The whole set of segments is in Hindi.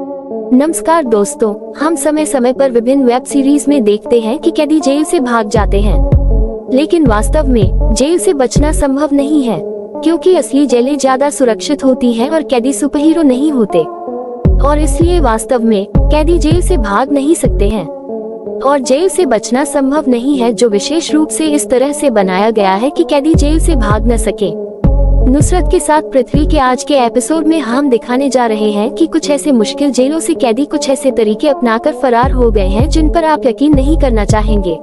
नमस्कार दोस्तों, हम समय समय पर विभिन्न वेब सीरीज में देखते हैं कि कैदी जेल से भाग जाते हैं, लेकिन वास्तव में जेल से बचना संभव नहीं है, क्योंकि असली जेलें ज्यादा सुरक्षित होती हैं और कैदी सुपरहीरो नहीं होते, और इसलिए वास्तव में कैदी जेल से भाग नहीं सकते हैं और जेल से बचना संभव नहीं है, जो विशेष रूप से इस तरह से बनाया गया है कि कैदी जेल से भाग न सके। नुसरत के साथ पृथ्वी के आज के एपिसोड में हम दिखाने जा रहे हैं कि कुछ ऐसे मुश्किल जेलों से कैदी कुछ ऐसे तरीके अपनाकर फरार हो गए हैं जिन पर आप यकीन नहीं करना चाहेंगे।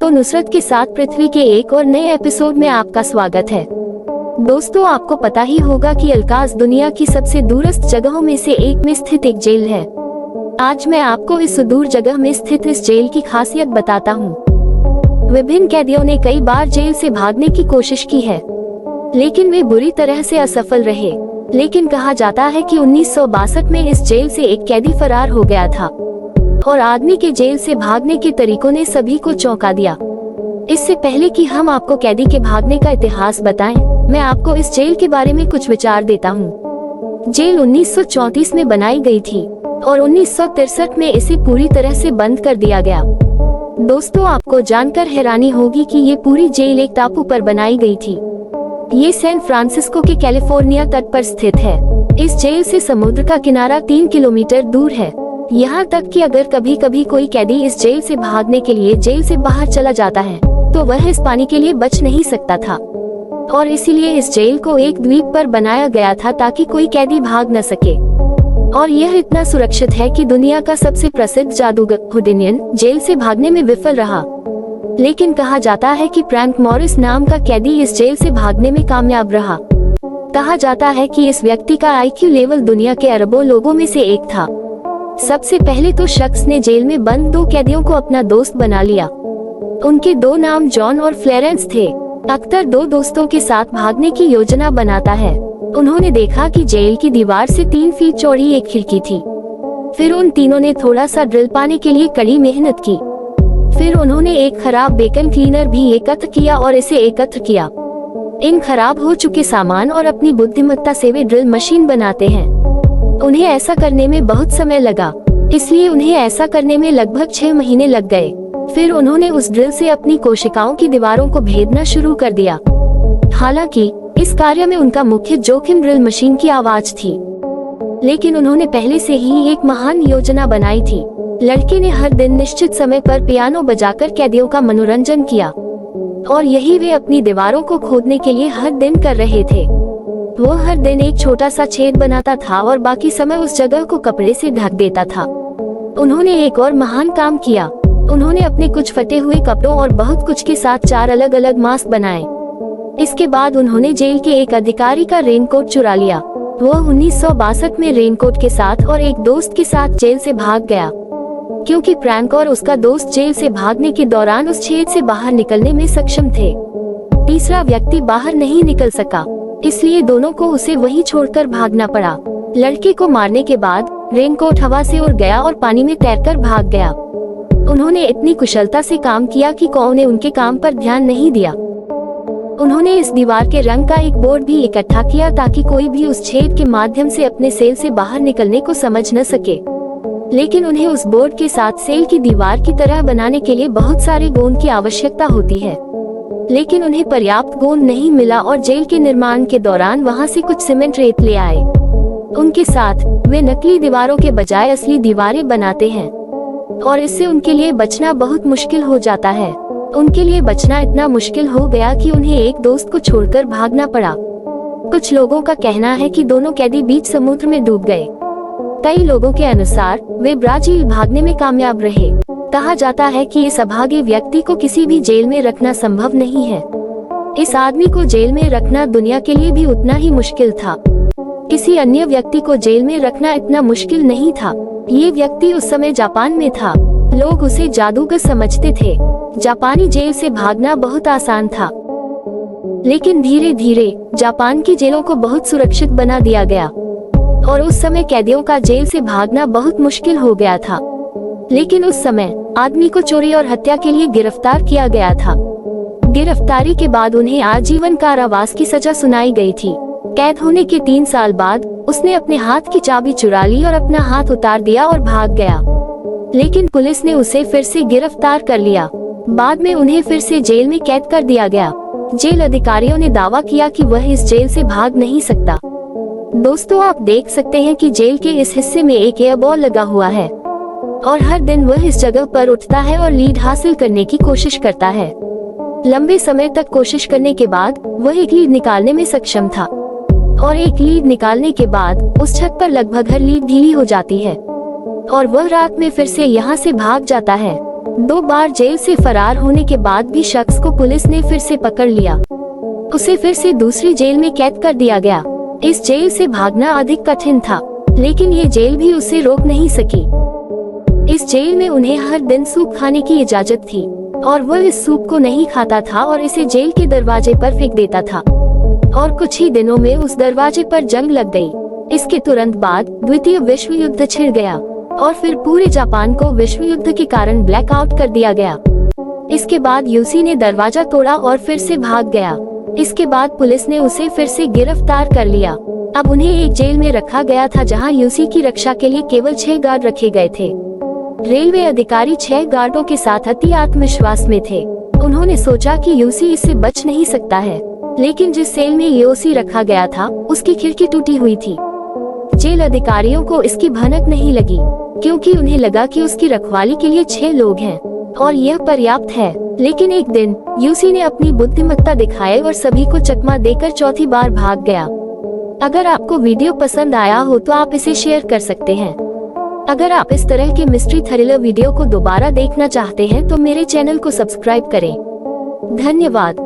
तो नुसरत के साथ पृथ्वी के एक और नए एपिसोड में आपका स्वागत है। दोस्तों, आपको पता ही होगा कि अल्काज़ दुनिया की सबसे दूरस्थ जगहों में से एक में स्थित एक जेल है। आज मैं आपको इस सुदूर जगह में स्थित इस जेल की खासियत बताता हूँ। विभिन्न कैदियों ने कई बार जेल से भागने की कोशिश की है, लेकिन वे बुरी तरह से असफल रहे। लेकिन कहा जाता है कि 1962 में इस जेल से एक कैदी फरार हो गया था और आदमी के जेल से भागने के तरीकों ने सभी को चौंका दिया। इससे पहले कि हम आपको कैदी के भागने का इतिहास बताएं, मैं आपको इस जेल के बारे में कुछ विचार देता हूँ। जेल 1934 में बनाई गई थी और 1963 में इसे पूरी तरह से बंद कर दिया गया। दोस्तों, आपको जानकर हैरानी होगी कि ये पूरी जेल एक टापू पर बनाई गई थी। ये सैन फ्रांसिस्को के कैलिफोर्निया तट पर स्थित है। इस जेल से समुद्र का किनारा 3 किलोमीटर दूर है। यहाँ तक कि अगर कभी कभी कोई कैदी इस जेल से भागने के लिए जेल से बाहर चला जाता है तो वह इस पानी के लिए बच नहीं सकता था, और इसीलिए इस जेल को एक द्वीप पर बनाया गया था ताकि कोई कैदी भाग न सके। और यह इतना सुरक्षित है कि दुनिया का सबसे प्रसिद्ध जादूगर हुडिनियन जेल से भागने में विफल रहा। लेकिन कहा जाता है कि फ्रैंक मॉरिस नाम का कैदी इस जेल से भागने में कामयाब रहा। कहा जाता है कि इस व्यक्ति का आईक्यू लेवल दुनिया के अरबों लोगों में से एक था। सबसे पहले तो शख्स ने जेल में बंद 2 कैदियों को अपना दोस्त बना लिया। उनके 2 नाम जॉन और फ्लोरेंस थे। अख्तर 2 दोस्तों के साथ भागने की योजना बनाता है। उन्होंने देखा कि जेल की दीवार से 3 फीट चौड़ी एक खिड़की थी। फिर उन तीनों ने थोड़ा सा ड्रिल पाने के लिए कड़ी मेहनत की। फिर उन्होंने एक खराब बेकन क्लीनर भी एकत्र किया और इसे एकत्र किया। इन खराब हो चुके सामान और अपनी बुद्धिमत्ता से वे ड्रिल मशीन बनाते हैं। उन्हें ऐसा करने में बहुत समय लगा, इसलिए उन्हें ऐसा करने में लगभग 6 महीने लग गए। फिर उन्होंने उस ड्रिल से अपनी कोशिकाओं की दीवारों को भेदना शुरू कर दिया। हालांकि इस कार्य में उनका मुख्य जोखिम ड्रिल मशीन की आवाज थी, लेकिन उन्होंने पहले से ही एक महान योजना बनाई थी। लड़के ने हर दिन निश्चित समय पर पियानो बजाकर कैदियों का मनोरंजन किया, और यही वे अपनी दीवारों को खोदने के लिए हर दिन कर रहे थे। वो हर दिन एक छोटा सा छेद बनाता था और बाकी समय उस जगह को कपड़े से ढक देता था। उन्होंने एक और महान काम किया। उन्होंने अपने कुछ फटे हुए कपड़ों और बहुत कुछ के साथ 4 अलग अलग मास्क बनाए। इसके बाद उन्होंने जेल के एक अधिकारी का रेनकोट चुरा लिया। वो 1962 में रेनकोट के साथ और एक दोस्त के साथ जेल से भाग गया, क्योंकि फ्रैंक और उसका दोस्त जेल से भागने के दौरान उस छेद से बाहर निकलने में सक्षम थे। तीसरा व्यक्ति बाहर नहीं निकल सका, इसलिए दोनों को उसे वहीं छोड़कर भागना पड़ा। लड़के को मारने के बाद रेनकोट हवा से उड़ गया और पानी में तैरकर भाग गया। उन्होंने इतनी कुशलता से काम किया कि कोई ने उनके काम पर ध्यान नहीं दिया। उन्होंने इस दीवार के रंग का एक बोर्ड भी इकट्ठा किया ताकि कोई भी उस छेद के माध्यम से अपने सेल से बाहर निकलने को समझ न सके। लेकिन उन्हें उस बोर्ड के साथ सेल की दीवार की तरह बनाने के लिए बहुत सारे गोंद की आवश्यकता होती है, लेकिन उन्हें पर्याप्त गोंद नहीं मिला और जेल के निर्माण के दौरान वहां से कुछ सीमेंट रेत ले आए। उनके साथ वे नकली दीवारों के बजाय असली दीवारें बनाते हैं, और इससे उनके लिए बचना बहुत मुश्किल हो जाता है। उनके लिए बचना इतना मुश्किल हो गया कि उन्हें एक दोस्त को छोड़कर भागना पड़ा। कुछ लोगों का कहना है कि दोनों कैदी बीच समुद्र में डूब गए। कई लोगों के अनुसार वे ब्राजील भागने में कामयाब रहे। कहा जाता है कि इस अभागे व्यक्ति को किसी भी जेल में रखना संभव नहीं है। इस आदमी को जेल में रखना दुनिया के लिए भी उतना ही मुश्किल था। किसी अन्य व्यक्ति को जेल में रखना इतना मुश्किल नहीं था। ये व्यक्ति उस समय जापान में था। लोग उसे जादूगर समझते थे। जापानी जेल से भागना बहुत आसान था, लेकिन धीरे धीरे जापान की जेलों को बहुत सुरक्षित बना दिया गया, और उस समय कैदियों का जेल से भागना बहुत मुश्किल हो गया था। लेकिन उस समय आदमी को चोरी और हत्या के लिए गिरफ्तार किया गया था। गिरफ्तारी के बाद उन्हें आजीवन कारावास की सजा सुनाई गई थी। कैद होने के 3 साल बाद उसने अपने हाथ की चाबी चुरा ली और अपना हाथ उतार दिया और भाग गया। लेकिन पुलिस ने उसे फिर से गिरफ्तार कर लिया। बाद में उन्हें फिर से जेल में कैद कर दिया गया। जेल अधिकारियों ने दावा किया कि वह इस जेल से भाग नहीं सकता। दोस्तों, आप देख सकते हैं कि जेल के इस हिस्से में एक एयर बॉल लगा हुआ है और हर दिन वह इस जगह पर उठता है और लीड हासिल करने की कोशिश करता है। लंबे समय तक कोशिश करने के बाद वह एक लीड निकालने में सक्षम था और एक लीड निकालने के बाद उस छत पर लगभग हर लीड ढीली हो जाती है और वह रात में फिर से यहाँ से भाग जाता है। 2 बार जेल से फरार होने के बाद भी शख्स को पुलिस ने फिर से पकड़ लिया। उसे फिर से दूसरी जेल में कैद कर दिया गया। इस जेल से भागना अधिक कठिन था, लेकिन ये जेल भी उसे रोक नहीं सकी। इस जेल में उन्हें हर दिन सूप खाने की इजाजत थी और वह इस सूप को नहीं खाता था और इसे जेल के दरवाजे पर फेंक देता था और कुछ ही दिनों में उस दरवाजे पर जंग लग गई। इसके तुरंत बाद द्वितीय विश्व युद्ध छिड़ गया और फिर पूरे जापान को विश्व युद्ध के कारण ब्लैकआउट कर दिया गया। इसके बाद यूसी ने दरवाजा तोड़ा और फिर से भाग गया। इसके बाद पुलिस ने उसे फिर से गिरफ्तार कर लिया। अब उन्हें एक जेल में रखा गया था जहां यूसी की रक्षा के लिए केवल 6 गार्ड रखे गए थे। रेलवे अधिकारी 6 गार्डों के साथ अति आत्मविश्वास में थे। उन्होंने सोचा कि यूसी इससे बच नहीं सकता है, लेकिन जिस सेल में यूसी रखा गया था उसकी खिड़की टूटी हुई थी। जेल अधिकारियों को इसकी भनक नहीं लगी, क्योंकि उन्हें लगा कि उसकी रखवाली के लिए 6 लोग हैं और यह पर्याप्त है। लेकिन एक दिन यूसी ने अपनी बुद्धिमत्ता दिखाई और सभी को चकमा देकर चौथी बार भाग गया। अगर आपको वीडियो पसंद आया हो तो आप इसे शेयर कर सकते हैं। अगर आप इस तरह के मिस्ट्री थ्रिलर वीडियो को दोबारा देखना चाहते हैं तो मेरे चैनल को सब्सक्राइब करें। धन्यवाद।